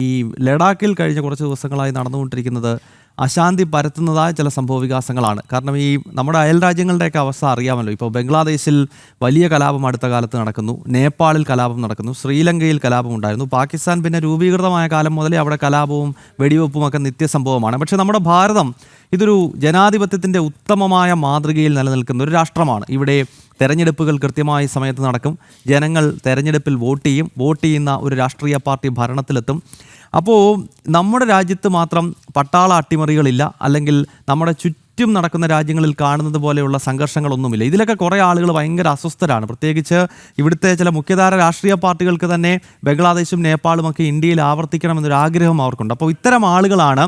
ഈ ലഡാക്കിൽ കഴിഞ്ഞ കുറച്ച് ദിവസങ്ങളായി നടന്നുകൊണ്ടിരിക്കുന്നത് അശാന്തി പരത്തുന്നതായ ചില സംഭവ വികാസങ്ങളാണ്. കാരണം ഈ നമ്മുടെ അയൽ രാജ്യങ്ങളുടെയൊക്കെ അവസ്ഥ അറിയാമല്ലോ. ഇപ്പോൾ ബംഗ്ലാദേശിൽ വലിയ കലാപം അടുത്ത കാലത്ത് നടക്കുന്നു, നേപ്പാളിൽ കലാപം നടക്കുന്നു, ശ്രീലങ്കയിൽ കലാപം ഉണ്ടായിരുന്നു, പാകിസ്ഥാൻ പിന്നെ രൂപീകൃതമായ കാലം മുതലേ അവിടെ കലാപവും വെടിവെപ്പും ഒക്കെ നിത്യസംഭവമാണ്. പക്ഷേ നമ്മുടെ ഭാരതം ഇതൊരു ജനാധിപത്യത്തിൻ്റെ ഉത്തമമായ മാതൃകയിൽ നിലനിൽക്കുന്ന ഒരു രാഷ്ട്രമാണ്. ഇവിടെ തെരഞ്ഞെടുപ്പുകൾ കൃത്യമായ സമയത്ത് നടക്കും, ജനങ്ങൾ തെരഞ്ഞെടുപ്പിൽ വോട്ട് ചെയ്യും, വോട്ട് ചെയ്യുന്ന ഒരു രാഷ്ട്രീയ പാർട്ടി ഭരണത്തിലെത്തും. അപ്പോൾ നമ്മുടെ രാജ്യത്ത് മാത്രം പട്ടാള അട്ടിമറികളില്ല, അല്ലെങ്കിൽ നമ്മുടെ ചുറ്റും നടക്കുന്ന രാജ്യങ്ങളിൽ കാണുന്നത് പോലെയുള്ള സംഘർഷങ്ങളൊന്നുമില്ല. ഇതിലൊക്കെ കുറേ ആളുകൾ ഭയങ്കര അസ്വസ്ഥരാണ്. പ്രത്യേകിച്ച് ഇവിടുത്തെ ചില മുഖ്യധാര രാഷ്ട്രീയ പാർട്ടികൾക്ക് തന്നെ ബംഗ്ലാദേശും നേപ്പാളും ഒക്കെ ഇന്ത്യയിൽ ആവർത്തിക്കണമെന്നൊരു ആഗ്രഹം അവർക്കുണ്ട്. അപ്പോൾ ഇത്തരം ആളുകളാണ്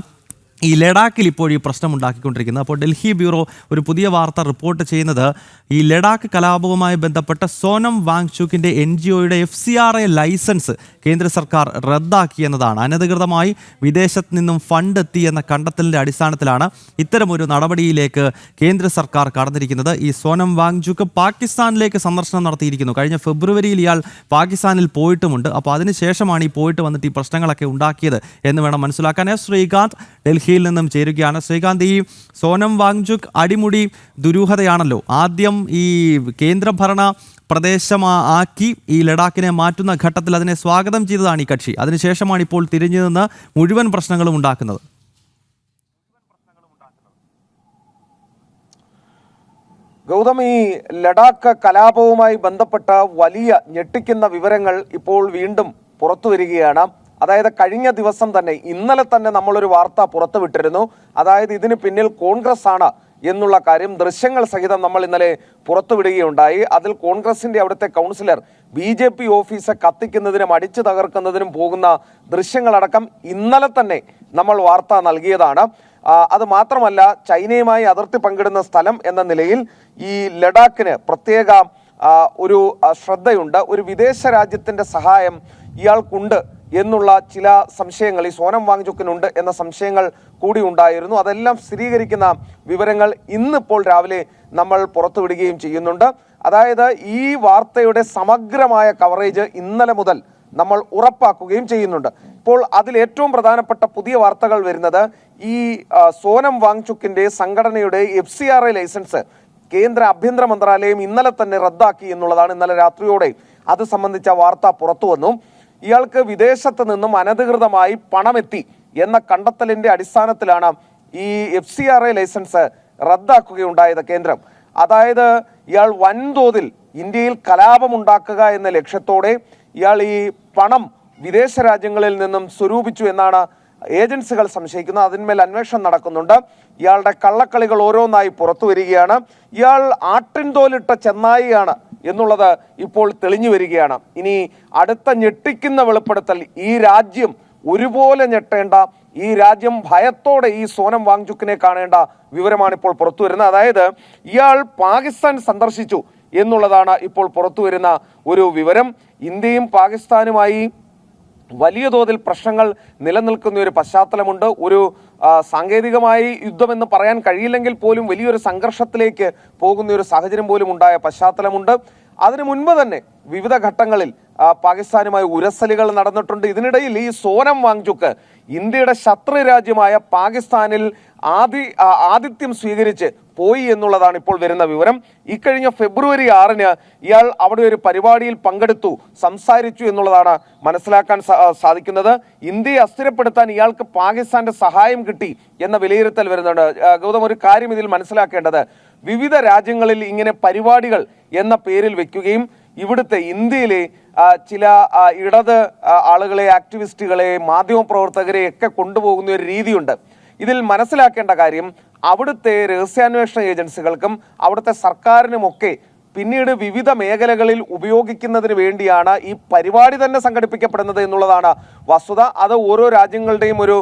ഈ ലഡാക്കിൽ ഇപ്പോൾ ഈ പ്രശ്നം ഉണ്ടാക്കിക്കൊണ്ടിരിക്കുന്നത്. അപ്പോൾ ഡൽഹി ബ്യൂറോ ഒരു പുതിയ വാർത്ത റിപ്പോർട്ട് ചെയ്യുന്നത് ഈ ലഡാക്ക് കലാപവുമായി ബന്ധപ്പെട്ട സോനം വാങ്ചുക്കിൻ്റെ NGOയുടെ FCRA ലൈസൻസ് കേന്ദ്ര സർക്കാർ റദ്ദാക്കി എന്നതാണ്. അനധികൃതമായി വിദേശത്ത് നിന്നും ഫണ്ട് എത്തി എന്ന കണ്ടെത്തലിൻ്റെ അടിസ്ഥാനത്തിലാണ് ഇത്തരമൊരു നടപടിയിലേക്ക് കേന്ദ്ര സർക്കാർ കടന്നിരിക്കുന്നത്. ഈ സോനം വാങ്ചുക്ക് പാകിസ്ഥാനിലേക്ക് സന്ദർശനം നടത്തിയിരിക്കുന്നു. കഴിഞ്ഞ ഫെബ്രുവരിയിൽ ഇയാൾ പാകിസ്ഥാനിൽ പോയിട്ടുമുണ്ട്. അപ്പോൾ അതിനുശേഷമാണ് ഈ പോയിട്ട് വന്നിട്ട് ഈ പ്രശ്നങ്ങളൊക്കെ ഉണ്ടാക്കിയത് എന്ന് വേണം മനസ്സിലാക്കാൻ. ശ്രീകാന്ത് ഡൽഹിയിൽ നിന്നും ചേരുകയാണ്. ശ്രീകാന്ത്, ഈ സോനം വാങ്ചുക്ക് അടിമുടി ദുരൂഹതയാണല്ലോ. ആദ്യം ഈ കേന്ദ്രഭരണ പ്രദേശമാക്കി ഈ ലഡാക്കിനെ മാറ്റുന്ന ഘട്ടത്തിൽ അതിനെ സ്വാഗതം ചെയ്തതാണ് ഈ കക്ഷി. അതിനുശേഷമാണ് ഇപ്പോൾ തിരിഞ്ഞു നിന്ന് മുഴുവൻ പ്രശ്നങ്ങളും ഉണ്ടാക്കുന്നത്. ഗൗതം, ഈ ലഡാക്ക് കലാപവുമായി ബന്ധപ്പെട്ട വലിയ ഞെട്ടിക്കുന്ന വിവരങ്ങൾ ഇപ്പോൾ വീണ്ടും പുറത്തു വരികയാണ്. അതായത് കഴിഞ്ഞ ദിവസം തന്നെ, ഇന്നലെ തന്നെ നമ്മളൊരു വാർത്ത പുറത്തുവിട്ടിരുന്നു. അതായത് ഇതിന് പിന്നിൽ കോൺഗ്രസ് ആണ് എന്നുള്ള കാര്യം ദൃശ്യങ്ങൾ സഹിതം നമ്മൾ ഇന്നലെ പുറത്തുവിടുകയുണ്ടായി. അതിൽ കോൺഗ്രസിന്റെ അവിടുത്തെ കൗൺസിലർ BJP ഓഫീസ് കത്തിക്കുന്നതിനും അടിച്ചു തകർക്കുന്നതിനും പോകുന്ന ദൃശ്യങ്ങളടക്കം ഇന്നലെ തന്നെ നമ്മൾ വാർത്ത നൽകിയതാണ്. അത് മാത്രമല്ല, ചൈനയുമായി അതിർത്തി പങ്കിടുന്ന സ്ഥലം എന്ന നിലയിൽ ഈ ലഡാക്കിന് പ്രത്യേക ഒരു ശ്രദ്ധയുണ്ട്. ഒരു വിദേശ രാജ്യത്തിന്റെ സഹായം ഇയാൾക്കുണ്ട് എന്നുള്ള ചില സംശയങ്ങൾ ഈ സോനം വാങ്ചുക്കിനുണ്ട് എന്ന സംശയങ്ങൾ കൂടി ഉണ്ടായിരുന്നു. അതെല്ലാം സ്ഥിരീകരിക്കുന്ന വിവരങ്ങൾ ഇന്നിപ്പോൾ രാവിലെ നമ്മൾ പുറത്തുവിടുകയും ചെയ്യുന്നുണ്ട്. അതായത് ഈ വാർത്തയുടെ സമഗ്രമായ കവറേജ് ഇന്നലെ മുതൽ നമ്മൾ ഉറപ്പാക്കുകയും ചെയ്യുന്നുണ്ട്. ഇപ്പോൾ അതിൽ ഏറ്റവും പ്രധാനപ്പെട്ട പുതിയ വാർത്തകൾ വരുന്നത് ഈ സോനം വാങ്ചുക്കിന്റെ സംഘടനയുടെ FCRA ലൈസൻസ് കേന്ദ്ര ആഭ്യന്തര മന്ത്രാലയം ഇന്നലെ തന്നെ റദ്ദാക്കി എന്നുള്ളതാണ്. ഇന്നലെ രാത്രിയോടെ അത് സംബന്ധിച്ച വാർത്ത പുറത്തു വന്നു. ഇയാൾക്ക് വിദേശത്ത് നിന്നും അനധികൃതമായി പണമെത്തി എന്ന കണ്ടെത്തലിന്റെ അടിസ്ഥാനത്തിലാണ് ഈ FCRA ലൈസൻസ് റദ്ദാക്കുകയുണ്ടായത് കേന്ദ്രം. അതായത് ഇയാൾ വൻതോതിൽ ഇന്ത്യയിൽ കലാപമുണ്ടാക്കുക എന്ന ലക്ഷ്യത്തോടെ ഇയാൾ ഈ പണം വിദേശ രാജ്യങ്ങളിൽ നിന്നും സ്വരൂപിച്ചു എന്നാണ് ഏജൻസികൾ സംശയിക്കുന്നത്. അതിന്മേൽ അന്വേഷണം നടക്കുന്നുണ്ട്. ഇയാളുടെ കള്ളക്കളികൾ ഓരോന്നായി പുറത്തു വരികയാണ്. ഇയാൾ ആട്ടിൻതോലിട്ട ചെന്നായിയാണ് എന്നുള്ളത് ഇപ്പോൾ തെളിഞ്ഞു വരികയാണ്. ഇനി അടുത്ത ഞെട്ടിക്കുന്ന വെളിപ്പെടുത്തൽ, ഈ രാജ്യം ഒരുപോലെ ഞെട്ടേണ്ട, ഈ രാജ്യം ഭയത്തോടെ ഈ സോനം വാങ്ചുക്കിനെ കാണേണ്ട വിവരമാണ് ഇപ്പോൾ പുറത്തു വരുന്നത്. അതായത് ഇയാൾ പാകിസ്ഥാൻ സന്ദർശിച്ചു എന്നുള്ളതാണ് ഇപ്പോൾ പുറത്തു വരുന്ന ഒരു വിവരം. ഇന്ത്യയും പാകിസ്ഥാനുമായി വലിയ തോതിൽ പ്രശ്നങ്ങൾ നിലനിൽക്കുന്ന ഒരു പശ്ചാത്തലമുണ്ട്. ഒരു സാങ്കേതികമായി യുദ്ധമെന്ന് പറയാൻ കഴിയില്ലെങ്കിൽ പോലും വലിയൊരു സംഘർഷത്തിലേക്ക് പോകുന്ന ഒരു സാഹചര്യം പോലും ഉണ്ടായ പശ്ചാത്തലമുണ്ട്. അതിനു മുൻപ് തന്നെ വിവിധ ഘട്ടങ്ങളിൽ പാകിസ്ഥാനുമായി ഉരസലുകൾ നടന്നിട്ടുണ്ട്. ഇതിനിടയിൽ ഈ സോനം വാങ്ചുക്ക് ഇന്ത്യയുടെ ശത്രു രാജ്യമായ പാകിസ്ഥാനിൽ ആതിഥ്യം സ്വീകരിച്ച് പോയി എന്നുള്ളതാണ് ഇപ്പോൾ വരുന്ന വിവരം. ഇക്കഴിഞ്ഞ ഫെബ്രുവരി 6-ന് ഇയാൾ അവിടെ ഒരു പരിപാടിയിൽ പങ്കെടുത്തു, സംസാരിച്ചു എന്നുള്ളതാണ് മനസ്സിലാക്കാൻ സാധിക്കുന്നത്. ഇന്ത്യയെ അസ്ഥിരപ്പെടുത്താൻ ഇയാൾക്ക് പാകിസ്ഥാന്റെ സഹായം കിട്ടി എന്ന വിലയിരുത്തൽ വരുന്നുണ്ട്. ഗൗതം, ഒരു കാര്യം ഇതിൽ മനസ്സിലാക്കേണ്ടത്, വിവിധ രാജ്യങ്ങളിൽ ഇങ്ങനെ പരിപാടികൾ എന്ന പേരിൽ വെക്കുകയും ഇവിടുത്തെ ഇന്ത്യയിലെ ചില ഇടത് ആളുകളെ, ആക്ടിവിസ്റ്റുകളെ, മാധ്യമപ്രവർത്തകരെ ഒക്കെ കൊണ്ടുപോകുന്ന ഒരു രീതിയുണ്ട്. ഇതിൽ മനസ്സിലാക്കേണ്ട കാര്യം, അവിടുത്തെ രഹസ്യാന്വേഷണ ഏജൻസികൾക്കും അവിടുത്തെ സർക്കാരിനുമൊക്കെ പിന്നീട് വിവിധ മേഖലകളിൽ ഉപയോഗിക്കുന്നതിന് വേണ്ടിയാണ് ഈ പരിപാടി തന്നെ സംഘടിപ്പിക്കപ്പെടുന്നത് എന്നുള്ളതാണ് വസ്തുത. അത് ഓരോ രാജ്യങ്ങളുടെയും ഒരു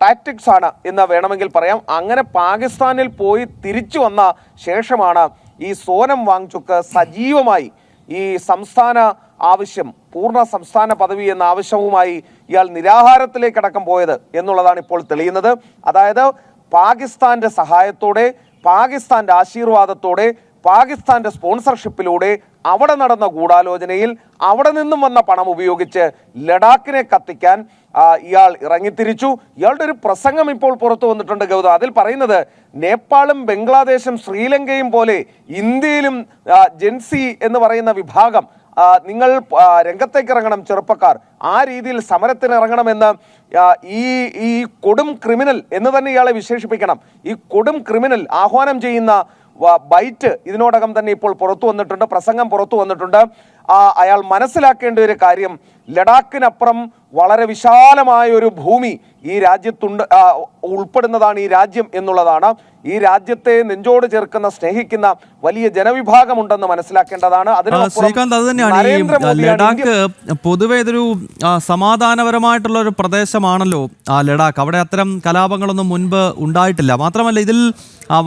ടാക്ടിക്സ് ആണ് എന്ന് വേണമെങ്കിൽ പറയാം. അങ്ങനെ പാകിസ്ഥാനിൽ പോയി തിരിച്ചു വന്ന ശേഷമാണ് ഈ സോനം വാങ്ചുക്ക് സജീവമായി ഈ സംസ്ഥാന ആവശ്യം, പൂർണ്ണ സംസ്ഥാന പദവി എന്ന ആവശ്യവുമായി ഇയാൾ നിരാഹാരത്തിലേക്കടക്കം പോയത് എന്നുള്ളതാണ് ഇപ്പോൾ തെളിയുന്നത്. അതായത് പാകിസ്ഥാന്റെ സഹായത്തോടെ, പാകിസ്ഥാന്റെ ആശീർവാദത്തോടെ പാകിസ്ഥാന്റെ സ്പോൺസർഷിപ്പിലൂടെ അവിടെ നടന്ന ഗൂഢാലോചനയിൽ അവിടെ നിന്നും വന്ന പണം ഉപയോഗിച്ച് ലഡാക്കിനെ കത്തിക്കാൻ ഇയാൾ ഇറങ്ങിത്തിരിച്ചു. ഇയാളുടെ ഒരു പ്രസംഗം ഇപ്പോൾ പുറത്തു വന്നിട്ടുണ്ട് ഗൗതം. അതിൽ പറയുന്നത് നേപ്പാളും ബംഗ്ലാദേശും ശ്രീലങ്കയും പോലെ ഇന്ത്യയിലും ജെൻസി എന്ന് പറയുന്ന വിഭാഗം നിങ്ങൾ രംഗത്തേക്ക് ഇറങ്ങണം, ചെറുപ്പക്കാർ ആ രീതിയിൽ സമരത്തിന് ഇറങ്ങണമെന്ന് ഈ കൊടും ക്രിമിനൽ എന്ന് തന്നെ ഇയാളെ വിശേഷിപ്പിക്കണം. ഈ കൊടും ക്രിമിനൽ ആഹ്വാനം ചെയ്യുന്ന ബൈറ്റ് ഇതിനോടകം തന്നെ ഇപ്പോൾ പുറത്തു വന്നിട്ടുണ്ട്, പ്രസംഗം പുറത്തു വന്നിട്ടുണ്ട്. അയാൾ മനസ്സിലാക്കേണ്ട ഒരു കാര്യം, ലഡാക്കിനപ്പുറം വളരെ വിശാലമായ ഒരു ഭൂമി ഈ രാജ്യത്തുണ്ട്, ഉൾപ്പെടുന്നതാണ് ഈ രാജ്യം എന്നുള്ളതാണ്. ഈ രാജ്യത്തെ നെഞ്ചോട് ചേർക്കുന്ന സ്നേഹിക്കുന്ന വലിയ ജനവിഭാഗമുണ്ടെന്ന് മനസ്സിലാക്കേണ്ടതാണ്. ശ്രീകാന്ത്, അത് തന്നെയാണ് ഈ ലഡാക്ക് പൊതുവെ ഇതൊരു സമാധാനപരമായിട്ടുള്ള ഒരു പ്രദേശമാണല്ലോ ലഡാക്ക്. അവിടെ അത്തരം കലാപങ്ങളൊന്നും മുൻപ് ഉണ്ടായിട്ടില്ല. മാത്രമല്ല ഇതിൽ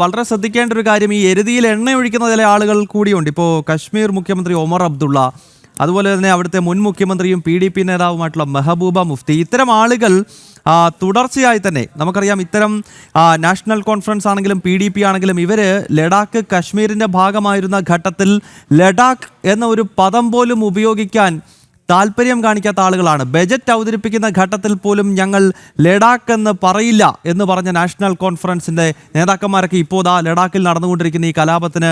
വളരെ ശ്രദ്ധിക്കേണ്ട ഒരു കാര്യം, ഈ എരുതിയിൽ എണ്ണ ഒഴിക്കുന്ന ചില ആളുകൾ കൂടിയുണ്ട്. ഇപ്പോൾ കശ്മീർ മുഖ്യമന്ത്രി ഒമർ അബ്ദുള്ള, അതുപോലെ തന്നെ അവിടുത്തെ മുൻ മുഖ്യമന്ത്രിയും PDP നേതാവുമായിട്ടുള്ള മെഹബൂബ മുഫ്തി, ഇത്തരം ആളുകൾ തുടർച്ചയായി തന്നെ നമുക്കറിയാം, ഇത്തരം നാഷണൽ കോൺഫറൻസ് ആണെങ്കിലും PDP ആണെങ്കിലും ഇവർ ലഡാക്ക് കശ്മീരിൻ്റെ ഭാഗമായിരുന്ന ഘട്ടത്തിൽ ലഡാക്ക് എന്ന ഒരു പദം പോലും ഉപയോഗിക്കാൻ താല്പര്യം കാണിക്കാത്ത ആളുകളാണ്. ബജറ്റ് അവതരിപ്പിക്കുന്ന ഘട്ടത്തിൽ പോലും ഞങ്ങൾ ലഡാക്ക് എന്ന് പറയില്ല എന്ന് പറഞ്ഞ നാഷണൽ കോൺഫറൻസിൻ്റെ നേതാക്കന്മാരൊക്കെ ഇപ്പോൾ ലഡാക്കിൽ നടന്നുകൊണ്ടിരിക്കുന്ന ഈ കലാപത്തിന്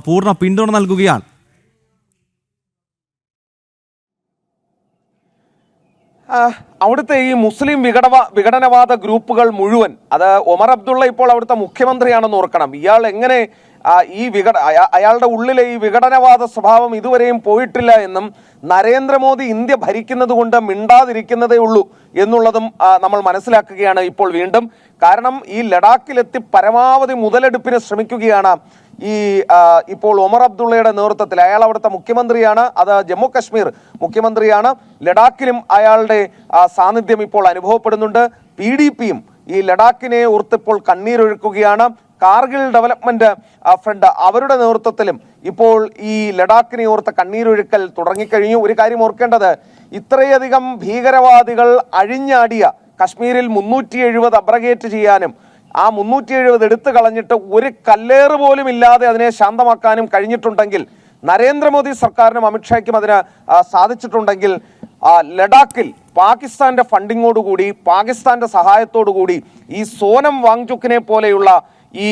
പൂർണ്ണ പിന്തുണ നൽകുകയാണ്. അവിടുത്തെ ഈ മുസ്ലിം വിഘടനവാദ ഗ്രൂപ്പുകൾ മുഴുവൻ, അത് ഒമർ അബ്ദുള്ള ഇപ്പോൾ അവിടുത്തെ മുഖ്യമന്ത്രിയാണെന്ന് ഓർക്കണം. ഇയാൾ എങ്ങനെ അയാളുടെ ഉള്ളിലെ ഈ വിഘടനവാദ സ്വഭാവം ഇതുവരെയും പോയിട്ടില്ല എന്നും നരേന്ദ്രമോദി ഇന്ത്യ ഭരിക്കുന്നത് കൊണ്ട് മിണ്ടാതിരിക്കുന്നതേ ഉള്ളൂ എന്നുള്ളതും നമ്മൾ മനസ്സിലാക്കുകയാണ് ഇപ്പോൾ വീണ്ടും. കാരണം ഈ ലഡാക്കിലെത്തി പരമാവധി മുതലെടുപ്പിന് ശ്രമിക്കുകയാണ് ഇപ്പോൾ ഒമർ അബ്ദുള്ളയുടെ നേതൃത്വത്തിൽ. അയാൾ അവിടുത്തെ മുഖ്യമന്ത്രിയാണ്, അത് ജമ്മു കശ്മീർ മുഖ്യമന്ത്രിയാണ്. ലഡാക്കിലും അയാളുടെ സാന്നിധ്യം ഇപ്പോൾ അനുഭവപ്പെടുന്നുണ്ട്. PDPയും ഈ ലഡാക്കിനെ ഓർത്തിപ്പോൾ കണ്ണീരൊഴുക്കുകയാണ്. കാർഗിൽ ഡെവലപ്മെന്റ് ഫ്രണ്ട് അവരുടെ നേതൃത്വത്തിലും ഇപ്പോൾ ഈ ലഡാക്കിനെ ഓർത്ത് കണ്ണീരൊഴുക്കൽ തുടങ്ങിക്കഴിഞ്ഞു. ഒരു കാര്യം ഓർക്കേണ്ടത്, ഇത്രയധികം ഭീകരവാദികൾ അഴിഞ്ഞാടിയ കശ്മീരിൽ 370 അബ്രഗേറ്റ് ചെയ്യാനും ആ 370 എടുത്തു കളഞ്ഞിട്ട് ഒരു കല്ലേറ് പോലും ഇല്ലാതെ അതിനെ ശാന്തമാക്കാനും കഴിഞ്ഞിട്ടുണ്ടെങ്കിൽ, നരേന്ദ്രമോദി സർക്കാരിനും അമിത്ഷായ്ക്കും അതിന് സാധിച്ചിട്ടുണ്ടെങ്കിൽ, ലഡാക്കിൽ പാകിസ്ഥാന്റെ ഫണ്ടിങ്ങോടുകൂടി പാകിസ്ഥാന്റെ സഹായത്തോടുകൂടി ഈ സോനം വാങ്ചുക്കിനെ പോലെയുള്ള ഈ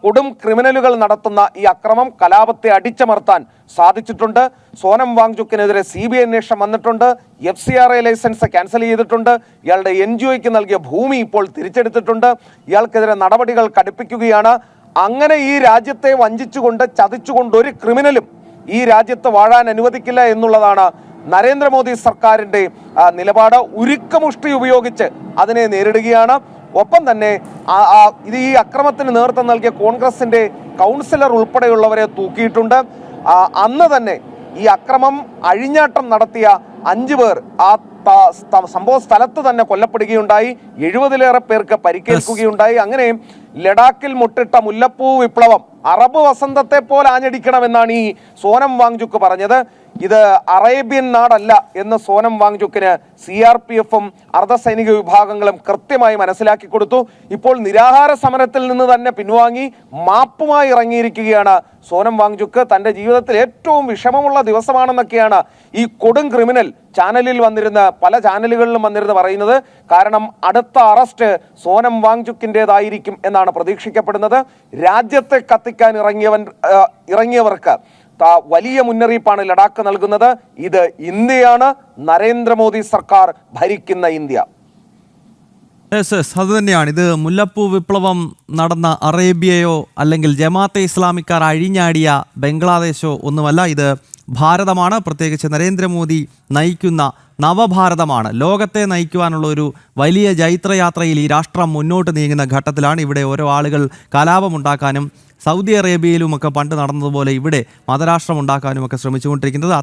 കൊടും ക്രിമിനലുകൾ നടത്തുന്ന ഈ അക്രമം കലാപത്തെ അടിച്ചമർത്താൻ സാധിച്ചിട്ടുണ്ട്. സോനം വാങ്ചുക്കിനെതിരെ CBI അന്വേഷണം വന്നിട്ടുണ്ട്. FCRA ലൈസൻസ് ക്യാൻസൽ ചെയ്തിട്ടുണ്ട്. ഇയാളുടെ NGOയ്ക്ക് നൽകിയ ഭൂമി ഇപ്പോൾ തിരിച്ചെടുത്തിട്ടുണ്ട്. ഇയാൾക്കെതിരെ നടപടികൾ കടുപ്പിക്കുകയാണ്. അങ്ങനെ ഈ രാജ്യത്തെ വഞ്ചിച്ചുകൊണ്ട് ചതിച്ചുകൊണ്ട് ഒരു ക്രിമിനലും ഈ രാജ്യത്ത് വാഴാൻ അനുവദിക്കില്ല എന്നുള്ളതാണ് നരേന്ദ്രമോദി സർക്കാരിന്റെ നിലപാട്. ഉരുക്കമുഷ്ടി ഉപയോഗിച്ച് അതിനെ നേരിടുകയാണ്. ഒപ്പം തന്നെ ഇത് ഈ അക്രമത്തിന് നേതൃത്വം നൽകിയ കോൺഗ്രസിന്റെ കൗൺസിലർ ഉൾപ്പെടെയുള്ളവരെ തൂക്കിയിട്ടുണ്ട്. അന്ന് തന്നെ ഈ അക്രമം അഴിഞ്ഞാട്ടം നടത്തിയ 5 പേർ ആ സംഭവ സ്ഥലത്ത് തന്നെ കൊല്ലപ്പെടുകയുണ്ടായി. 70-ലേറെ പേർക്ക് പരിക്കേൽക്കുകയുണ്ടായി. അങ്ങനെ ലഡാക്കിൽ മുട്ടിട്ട മുല്ലപ്പൂ വിപ്ലവം അറബ് വസന്തത്തെ പോലെ ആഞ്ഞടിക്കണമെന്നാണ് ഈ സോനം വാങ്ചുക്ക് പറഞ്ഞത്. ഇത് അറേബ്യൻ നാടല്ല എന്ന് സോനം വാങ്ചുക്കിന് CRPFും അർദ്ധസൈനിക വിഭാഗങ്ങളും കൃത്യമായി മനസ്സിലാക്കി കൊടുത്തു. ഇപ്പോൾ നിരാഹാര സമരത്തിൽ നിന്ന് തന്നെ പിൻവാങ്ങി മാപ്പുമായി ഇറങ്ങിയിരിക്കുകയാണ് സോനം വാങ്ചുക്ക്. തന്റെ ജീവിതത്തിൽ ഏറ്റവും വിഷമമുള്ള ദിവസമാണെന്നൊക്കെയാണ് ഈ കൊടും ക്രിമിനൽ പല ചാനലുകളിലും വന്നിരുന്ന് പറയുന്നത്. കാരണം അടുത്ത അറസ്റ്റ് സോനം വാങ്ചുക്കിൻ്റെതായിരിക്കും എന്നാണ് പ്രതീക്ഷിക്കപ്പെടുന്നത്. രാജ്യത്തെ കത്തിക്കാൻ ഇറങ്ങിയവർക്ക് വലിയ മുന്നറിയിപ്പാണ് ലഡാക്ക് നൽകുന്നത്. ഇത് ഇന്ത്യയാണ്, നരേന്ദ്രമോദി സർക്കാർ ഭരിക്കുന്ന ഇന്ത്യ. അത് തന്നെയാണ്. ഇത് മുല്ലപ്പൂ വിപ്ലവം നടന്ന അറേബ്യയോ അല്ലെങ്കിൽ ജമാഅത്തെ ഇസ്ലാമിക്കാർ അഴിഞ്ഞാടിയ ബംഗ്ലാദേശോ ഒന്നുമല്ല. ഇത് ഭാരതമാണ്. പ്രത്യേകിച്ച് നരേന്ദ്രമോദി നയിക്കുന്ന നവഭാരതമാണ്. ലോകത്തെ നയിക്കുവാനുള്ള ഒരു വലിയ ജൈത്രയാത്രയിൽ ഈ രാഷ്ട്രം മുന്നോട്ട് നീങ്ങുന്ന ഘട്ടത്തിലാണ് ഇവിടെ ഓരോ ആളുകൾ കലാപമുണ്ടാക്കാനും സൗദി അറേബ്യയിലുമൊക്കെ പണ്ട് നടന്നതുപോലെ ഇവിടെ മതരാഷ്ട്രം ഉണ്ടാക്കാനുമൊക്കെ ശ്രമിച്ചുകൊണ്ടിരിക്കുന്നത്.